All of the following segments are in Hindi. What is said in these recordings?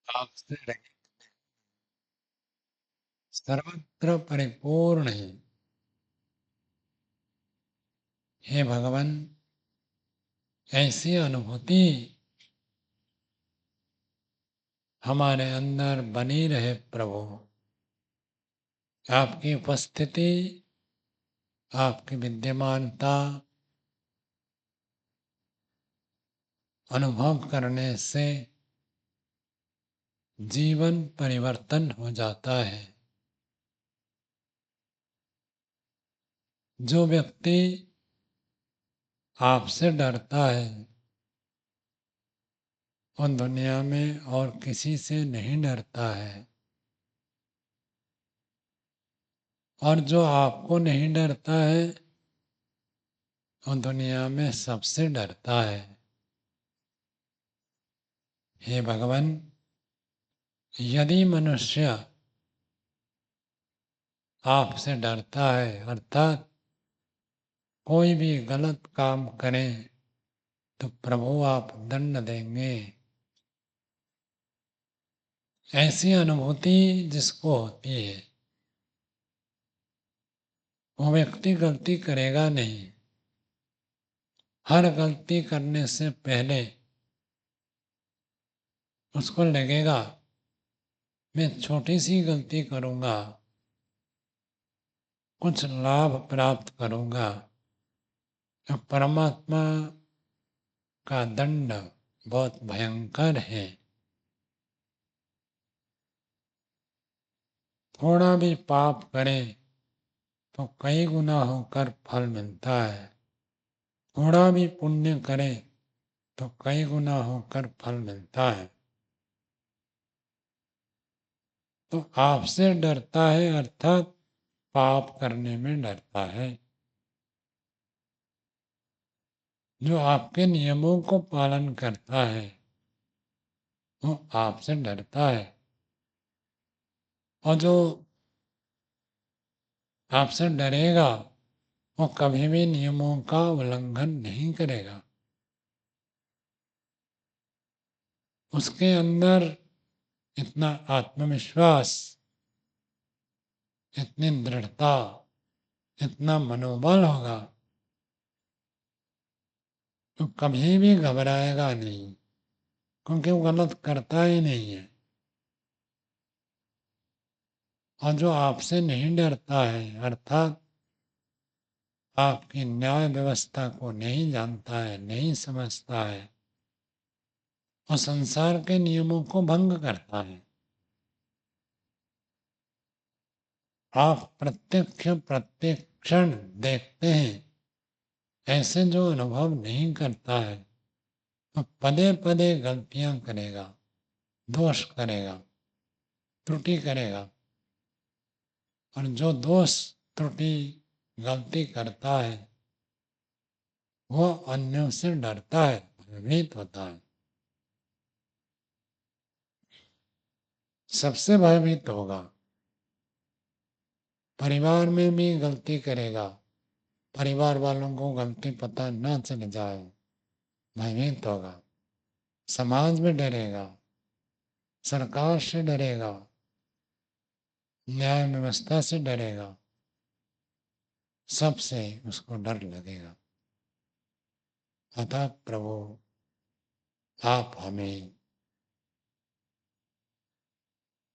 आपसे रहित, सर्वत्र परिपूर्ण है। हे भगवान, ऐसी अनुभूति हमारे अंदर बनी रहे प्रभु। आपकी उपस्थिति, आपकी विद्यमानता अनुभव करने से जीवन परिवर्तन हो जाता है। जो व्यक्ति आपसे डरता है वो दुनिया में और किसी से नहीं डरता है, और जो आपको नहीं डरता है वो दुनिया में सबसे डरता है। हे भगवान, यदि मनुष्य आपसे डरता है, अर्थात कोई भी गलत काम करे, तो प्रभु आप दंड देंगे। ऐसी अनुभूति जिसको होती है वो व्यक्ति गलती करेगा नहीं। हर गलती करने से पहले उसको लगेगा मैं छोटी सी गलती करूंगा, कुछ लाभ प्राप्त करूंगा, तो परमात्मा का दंड बहुत भयंकर है। थोड़ा भी पाप करें तो कई गुना होकर फल मिलता है, थोड़ा भी पुण्य करें तो कई गुना होकर फल मिलता है। तो आपसे डरता है अर्थात पाप करने में डरता है। जो आपके नियमों को पालन करता है वो आपसे डरता है, और जो आपसे डरेगा वो कभी भी नियमों का उल्लंघन नहीं करेगा। उसके अंदर इतना आत्मविश्वास, इतनी दृढ़ता, इतना मनोबल होगा तो कभी भी घबराएगा नहीं, क्योंकि वो गलत करता ही नहीं है। और जो आपसे नहीं डरता है अर्थात आपकी न्याय व्यवस्था को नहीं जानता है, नहीं समझता है, और संसार के नियमों को भंग करता है। आप प्रत्यक्ष प्रत्येक क्षण देखते हैं, ऐसे जो अनुभव नहीं करता है तो पदे पदे गलतियां करेगा, दोष करेगा, त्रुटि करेगा। और जो दोष त्रुटि गलती करता है वो अन्यों से डरता है, भयभीत होता है, सबसे भयभीत होगा। परिवार में भी गलती करेगा, परिवार वालों को गलती पता ना चल जाए, भयभीत होगा। समाज में डरेगा, सरकार से डरेगा, न्याय व्यवस्था से डरेगा, सबसे उसको डर लगेगा। अतः प्रभु आप हमें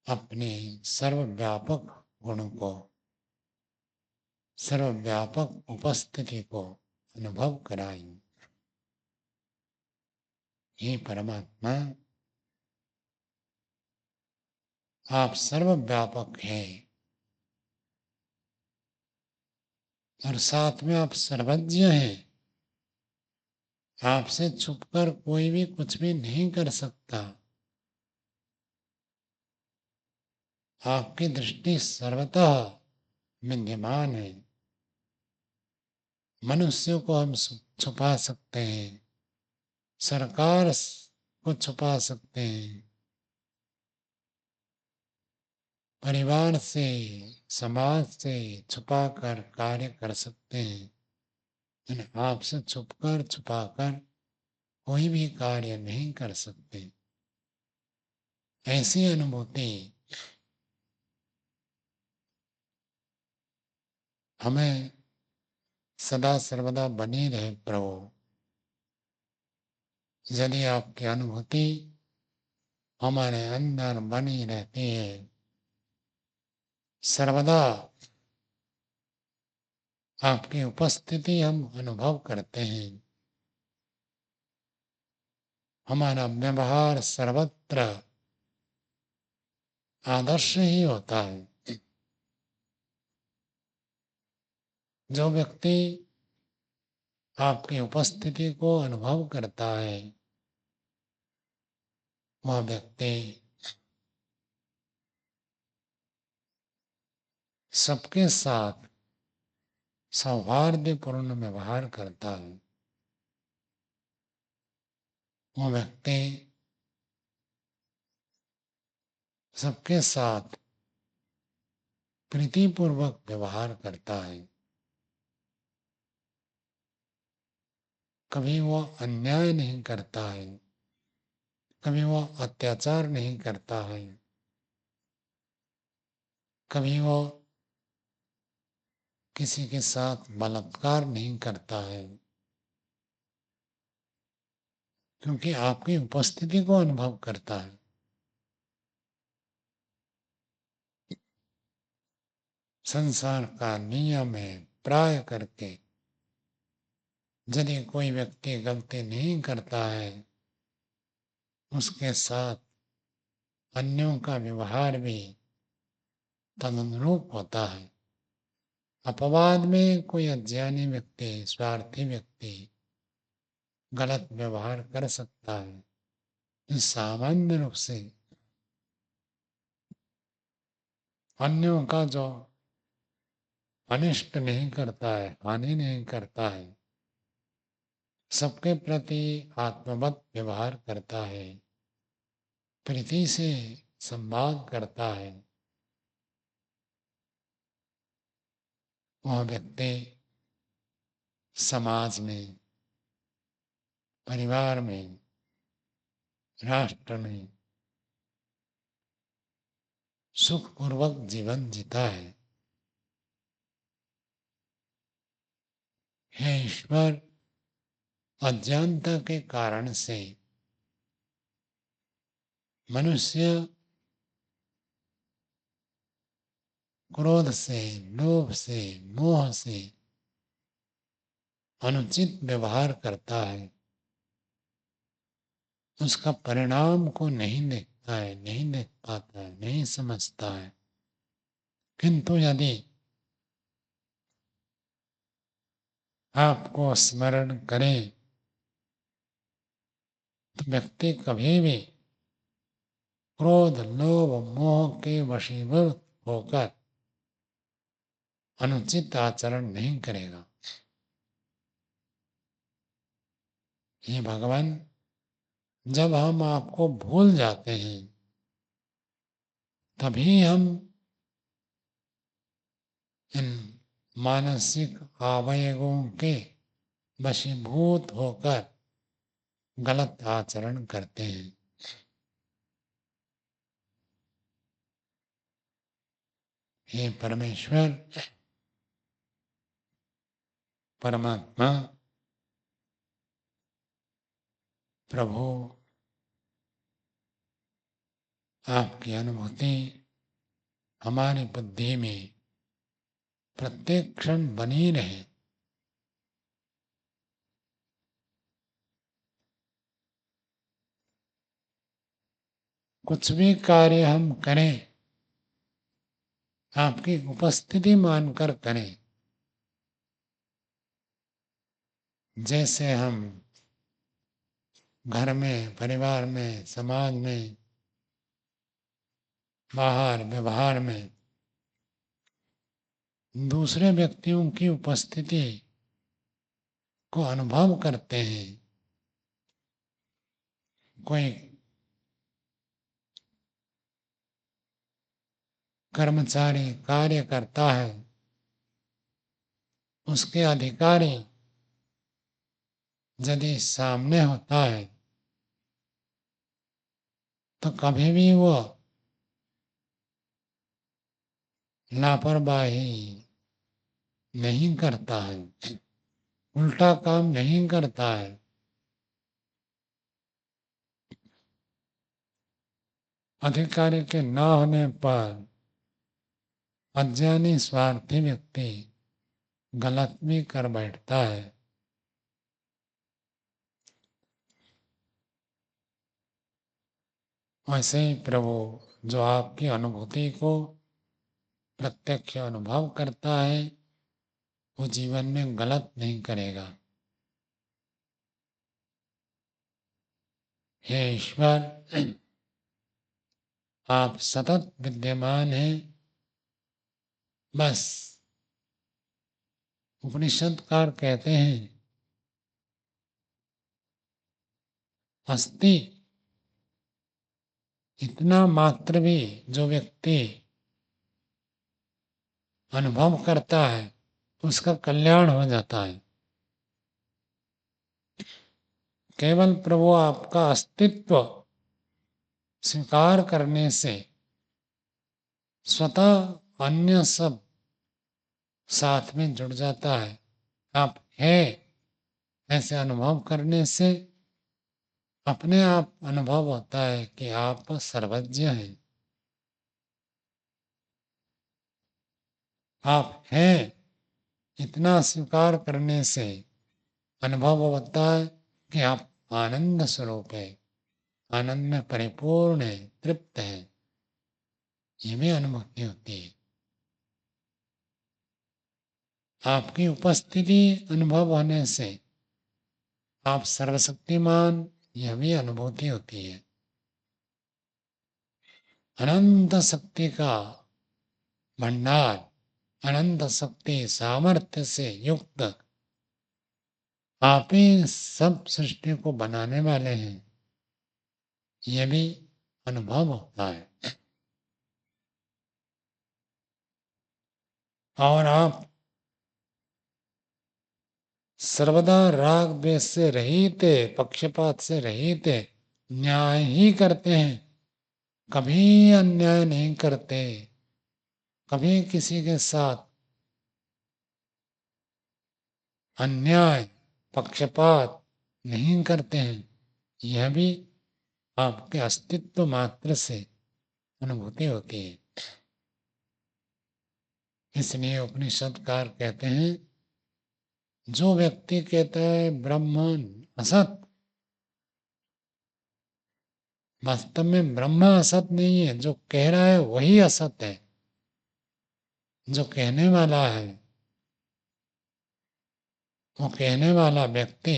अपने सर्वव्यापक गुण को, सर्वव्यापक उपस्थिति को अनुभव कराएं। हे परमात्मा, आप सर्वव्यापक हैं और साथ में आप सर्वज्ञ हैं। आपसे छुपकर कोई भी कुछ भी नहीं कर सकता। आपकी दृष्टि सर्वतः विद्यमान है। मनुष्यों को हम छुपा सकते हैं, सरकार को छुपा सकते हैं, परिवार से, समाज से छुपा कर कार्य कर सकते हैं, लेकिन आपसे छुपकर छुपाकर कोई भी कार्य नहीं कर सकते। ऐसी अनुभूति हमें सदा सर्वदा बनी रहे प्रभु। यदि आपकी अनुभूति हमारे अंदर बनी रहती है, सर्वदा आपकी उपस्थिति हम अनुभव करते हैं, हमारा व्यवहार सर्वत्र आदर्श ही होता है। जो व्यक्ति आपकी उपस्थिति को अनुभव करता है, वह व्यक्ति सबके साथ सौहार्दपूर्ण व्यवहार करता है। वह व्यक्ति सबके साथ प्रीतिपूर्वक व्यवहार करता है। कभी वो अन्याय नहीं करता है, कभी वो अत्याचार नहीं करता है, कभी वो किसी के साथ बलात्कार नहीं करता है, क्योंकि आपकी उपस्थिति को अनुभव करता है। संसार का नियम है, प्राय करके यदि कोई व्यक्ति गलती नहीं करता है, उसके साथ अन्यों का व्यवहार भी तदनुरूप होता है। अपवाद में कोई अज्ञानी व्यक्ति, स्वार्थी व्यक्ति गलत व्यवहार कर सकता है। सामान्य रूप से अन्यों का जो अनिष्ट नहीं करता है, हानि नहीं करता है, सबके प्रति आत्मवत व्यवहार करता है, प्रीति से संवाद करता है, वह व्यक्ति समाज में, परिवार में, राष्ट्र में सुखपूर्वक जीवन जीता है। हे ईश्वर, अज्ञानता के कारण से मनुष्य क्रोध से, लोभ से, मोह से अनुचित व्यवहार करता है, उसका परिणाम को नहीं देखता है, नहीं देख पाता है, नहीं समझता है। किंतु यदि आपको स्मरण करें तो व्यक्ति कभी भी क्रोध, लोभ, मोह के वशीभूत होकर अनुचित आचरण नहीं करेगा। हे भगवान, जब हम आपको भूल जाते हैं, तभी हम इन मानसिक आवेगों के वशीभूत होकर गलत आचरण करते हैं। हे परमेश्वर, परमात्मा, प्रभु, आपकी अनुभूति हमारी बुद्धि में प्रत्येक क्षण बनी रहे। कुछ भी कार्य हम करें, आपकी उपस्थिति मानकर करें। जैसे हम घर में, परिवार में, समाज में, बाहर व्यवहार में दूसरे व्यक्तियों की उपस्थिति को अनुभव करते हैं। कोई कर्मचारी कार्य करता है, उसके अधिकारी यदि सामने होता है तो कभी भी वो लापरवाही नहीं करता है, उल्टा काम नहीं करता है। अधिकारी के न होने पर अज्ञानी स्वार्थी व्यक्ति गलत भी कर बैठता है। वैसे ही प्रभु जो आपकी अनुभूति को प्रत्यक्ष अनुभव करता है वो जीवन में गलत नहीं करेगा। हे ईश्वर, आप सतत विद्यमान हैं। बस उपनिषदकार कहते हैं अस्ति, इतना मात्र भी जो व्यक्ति अनुभव करता है उसका कल्याण हो जाता है। केवल प्रभु आपका अस्तित्व स्वीकार करने से स्वतः अन्य सब साथ में जुड़ जाता है। आप है ऐसे अनुभव करने से अपने आप अनुभव होता है कि आप सर्वज्ञ हैं। आप हैं इतना स्वीकार करने से अनुभव होता है कि आप आनंद स्वरूप है, आनंद में परिपूर्ण है, तृप्त है। ये भी अनुभूति होती है। आपकी उपस्थिति अनुभव होने से आप सर्वशक्तिमान, यह भी अनुभूति होती है। अनंत शक्ति का भंडार, अनंत शक्ति सामर्थ्य से युक्त आप ही सब सृष्टि को बनाने वाले हैं, यह भी अनुभव होता है। और आप सर्वदा राग द्वेष से रहित, पक्षपात से रहित न्याय ही करते हैं, कभी अन्याय नहीं करते, कभी किसी के साथ अन्याय पक्षपात नहीं करते हैं। यह भी आपके अस्तित्व मात्र से अनुभूति होती है। इसलिए उपनिषदकार कहते हैं जो व्यक्ति कहता है ब्रह्म असत, वास्तव में ब्रह्म असत नहीं है, जो कह रहा है वही असत है। जो कहने वाला है, वो कहने वाला व्यक्ति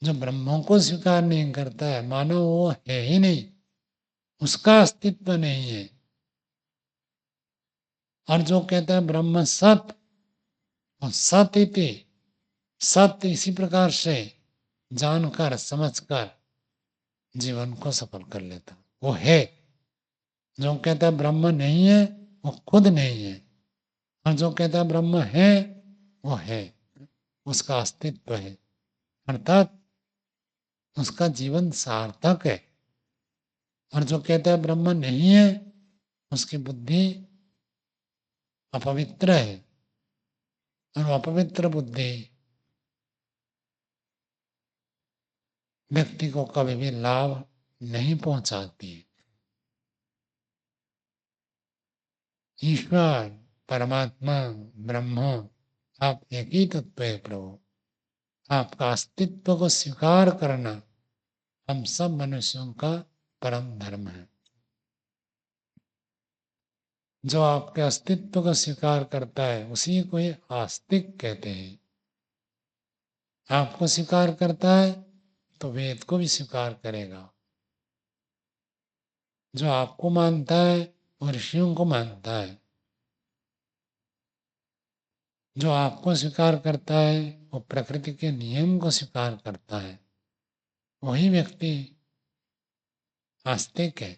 जो ब्रह्म को स्वीकार नहीं करता है, मानो वो है ही नहीं, उसका अस्तित्व नहीं है। और जो कहता है ब्रह्म सत, और सत इति, सत्य इसी प्रकार से जानकर समझकर जीवन को सफल कर लेता, वो है। जो कहता है ब्रह्म नहीं है वो खुद नहीं है, और जो कहता है ब्रह्म है वो है, उसका अस्तित्व है, अर्थात उसका जीवन सार्थक है। और जो कहता है ब्रह्म नहीं है उसकी बुद्धि अपवित्र है, और अपवित्र बुद्धि व्यक्ति को कभी भी लाभ नहीं पहुंचाती। ईश्वर परमात्मा ब्रह्म आप एक ही तत्व है प्रभु। आपका अस्तित्व को स्वीकार करना हम सब मनुष्यों का परम धर्म है। जो आपके अस्तित्व को स्वीकार करता है उसी को ये आस्तिक कहते हैं। आपको स्वीकार करता है तो वेद को भी स्वीकार करेगा। जो आपको मानता है वो ऋषियों को मानता है। जो आपको स्वीकार करता है वो प्रकृति के नियम को स्वीकार करता है। वही व्यक्ति आस्तिक है।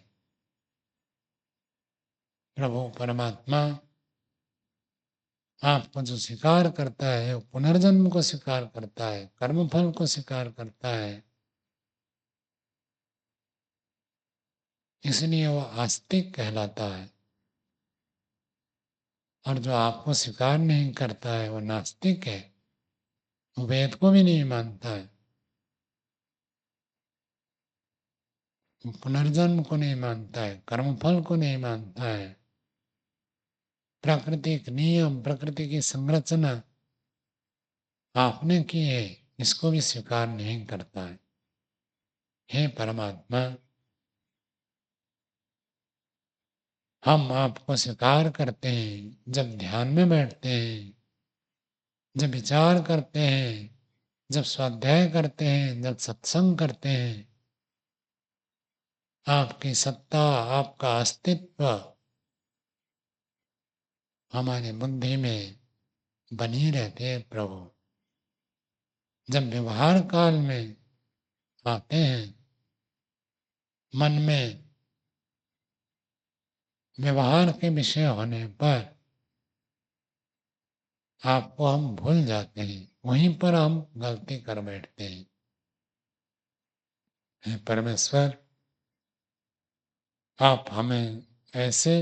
प्रभु परमात्मा आपको जो स्वीकार करता है वो पुनर्जन्म को स्वीकार करता है, कर्मफल को स्वीकार करता है। इसलिए वो आस्तिक कहलाता है। और जो आपको स्वीकार नहीं करता है वो नास्तिक है, वो वेद को भी नहीं मानता है, पुनर्जन्म को नहीं मानता है, कर्मफल को नहीं मानता है, प्राकृतिक नियम, प्रकृति की संरचना आपने की है, इसको भी स्वीकार नहीं करता है। हे परमात्मा, हम आपको स्वीकार करते हैं जब ध्यान में बैठते हैं, जब विचार करते हैं, जब स्वाध्याय करते हैं, जब सत्संग करते हैं। आपकी सत्ता, आपका अस्तित्व हमारी बुद्धि में बनी रहती है प्रभु। जब व्यवहार काल में आते हैं, मन में व्यवहार के विषय होने पर आपको हम भूल जाते हैं, वहीं पर हम गलती कर बैठते हैं। हे परमेश्वर, आप हमें ऐसे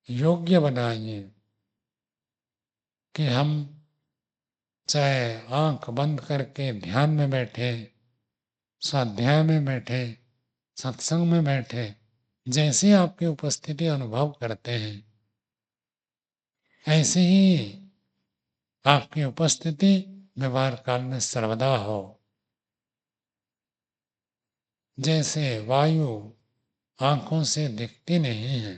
योग्य बनाइए कि हम चाहे आंख बंद करके ध्यान में बैठे, स्वाध्याय में बैठे, सत्संग में बैठे, जैसे आपकी उपस्थिति अनुभव करते हैं ऐसे ही आपकी उपस्थिति व्यवहार काल में सर्वदा हो। जैसे वायु आंखों से दिखती नहीं है,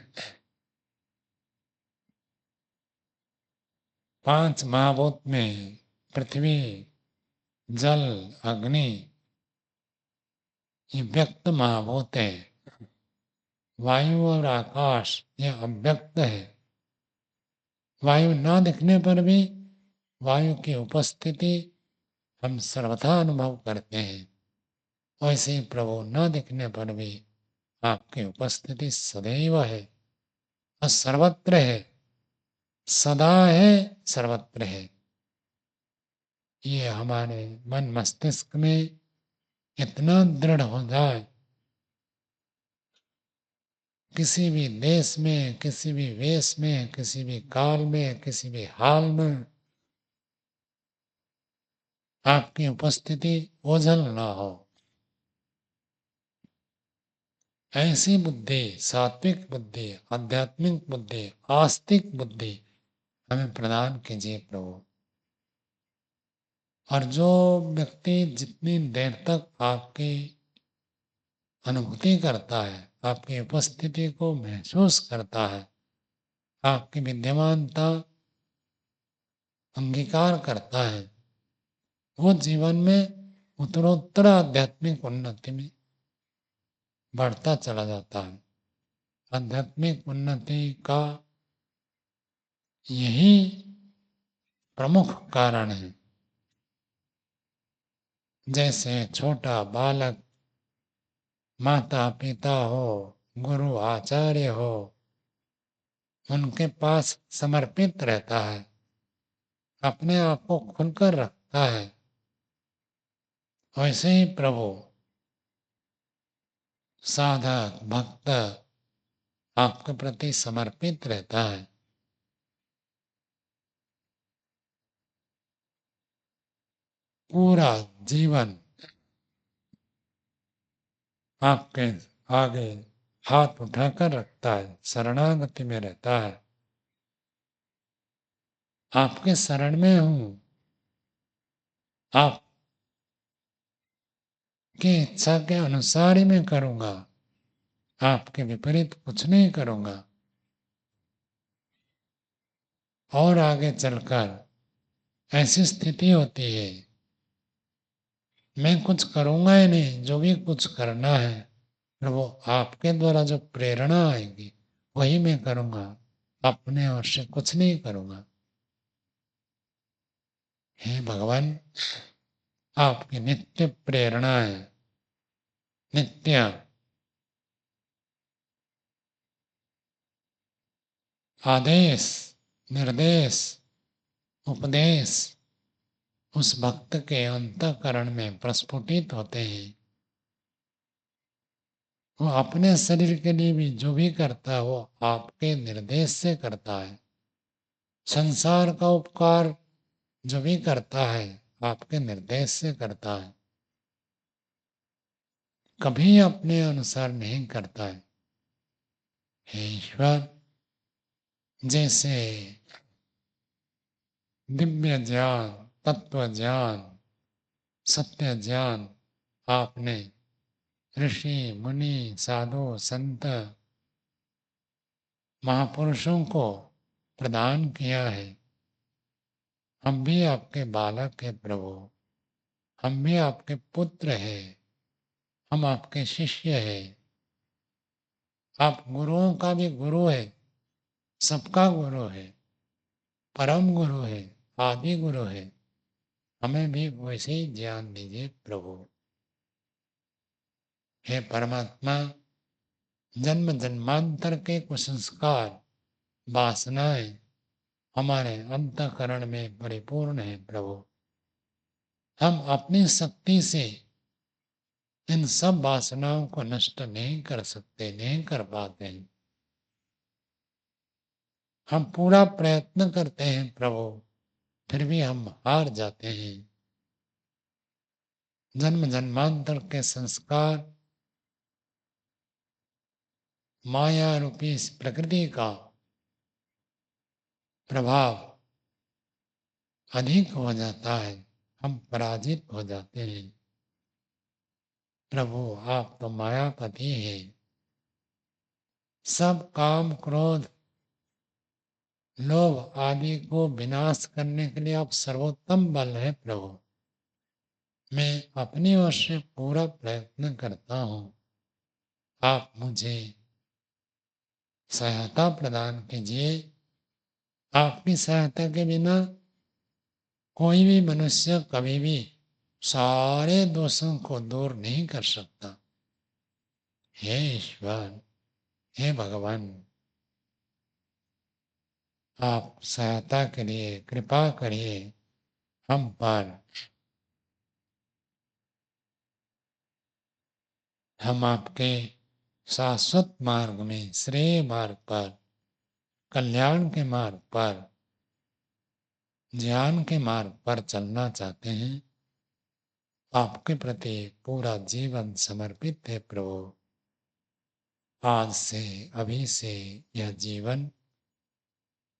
5 महाभूत में पृथ्वी, जल, अग्नि ये व्यक्त महाभूत है, वायु और आकाश ये अव्यक्त है। वायु न दिखने पर भी वायु की उपस्थिति हम सर्वथा अनुभव करते हैं, वैसे ही प्रभु न दिखने पर भी आपकी उपस्थिति सदैव है और सर्वत्र है, सदा है, सर्वत्र है। ये हमारे मन मस्तिष्क में इतना दृढ़ हो जाए, किसी भी देश में, किसी भी वेश में, किसी भी काल में, किसी भी हाल में आपकी उपस्थिति ओझल ना हो। ऐसी बुद्धि, सात्विक बुद्धि, आध्यात्मिक बुद्धि, आस्तिक बुद्धि हमें प्रदान कीजिए प्रभु। और जो व्यक्ति जितनी देर तक आपकी अनुभूति करता है, आपकी उपस्थिति को महसूस करता है, आपकी विद्यमानता अंगीकार करता है, वो जीवन में उत्तरोत्तर आध्यात्मिक उन्नति में बढ़ता चला जाता है। आध्यात्मिक उन्नति का यही प्रमुख कारण है। जैसे छोटा बालक माता पिता हो, गुरु आचार्य हो, उनके पास समर्पित रहता है, अपने आप को खुलकर रखता है, वैसे ही प्रभु साधक भक्त आपके प्रति समर्पित रहता है। पूरा जीवन आपके आगे हाथ उठाकर रखता है, शरणागति में रहता है। आपके शरण में हूं, आपकी इच्छा के अनुसार ही मैं करूंगा, आपके विपरीत कुछ नहीं करूंगा। और आगे चलकर ऐसी स्थिति होती है, मैं कुछ करूंगा ही नहीं, जो भी कुछ करना है फिर वो आपके द्वारा जो प्रेरणा आएगी वही मैं करूंगा, अपने ओर से कुछ नहीं करूंगा। हे भगवान, आपकी नित्य प्रेरणा है, नित्य आदेश, निर्देश, उपदेश उस भक्त के अंतःकरण में प्रस्फुटित होते हैं। वो अपने शरीर के लिए भी जो भी करता है वो आपके निर्देश से करता है। संसार का उपकार जो भी करता है आपके निर्देश से करता है, कभी अपने अनुसार नहीं करता है। हे ईश्वर, जैसे दिव्य ज्ञान, तत्व ज्ञान, सत्य ज्ञान आपने ऋषि मुनि साधु संत महापुरुषों को प्रदान किया है, हम भी आपके बालक हैं प्रभु, हम भी आपके पुत्र हैं, हम आपके शिष्य हैं। आप गुरुओं का भी गुरु है, सबका गुरु है, परम गुरु है, आदि गुरु है। हमें भी वैसे ही ज्ञान दीजिए प्रभु। हे परमात्मा, जन्म जन्मांतर के कुसंस्कार वासनाएं हमारे अंतःकरण में परिपूर्ण है प्रभु। हम अपनी शक्ति से इन सब वासनाओं को नष्ट नहीं कर सकते, नहीं कर पाते हैं। हम पूरा प्रयत्न करते हैं प्रभु, फिर भी हम हार जाते हैं। जन्म जन्मांतर के संस्कार, माया रूपी इस प्रकृति का प्रभाव अधिक हो जाता है, हम पराजित हो जाते हैं। प्रभु, आप तो मायापति हैं। सब काम क्रोध लोभ आदि को विनाश करने के लिए आप सर्वोत्तम बल है प्रभु। मैं अपनी ओर से पूरा प्रयत्न करता हूँ, आप मुझे सहायता प्रदान कीजिए। आपकी सहायता के बिना कोई भी मनुष्य कभी भी सारे दोषों को दूर नहीं कर सकता। हे ईश्वर, हे भगवान, आप सहायता करिए, कृपा करिए हम पर। हम आपके शाश्वत मार्ग में, श्रेय मार्ग पर, कल्याण के मार्ग पर, ज्ञान के मार्ग पर चलना चाहते हैं। आपके प्रति पूरा जीवन समर्पित है प्रभु। आज से, अभी से यह जीवन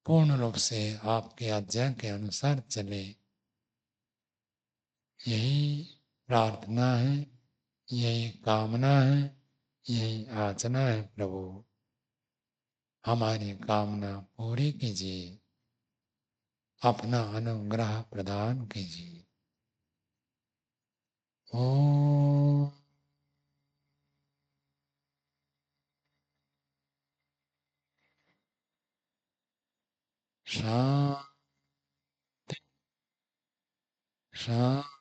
पूर्ण रूप से आपकी आज्ञा के अनुसार चले, यही प्रार्थना है, यही कामना है, यही याचना है प्रभु। हमारी कामना पूरी कीजिए, अपना अनुग्रह प्रदान कीजिए। ओम शांति, शांति।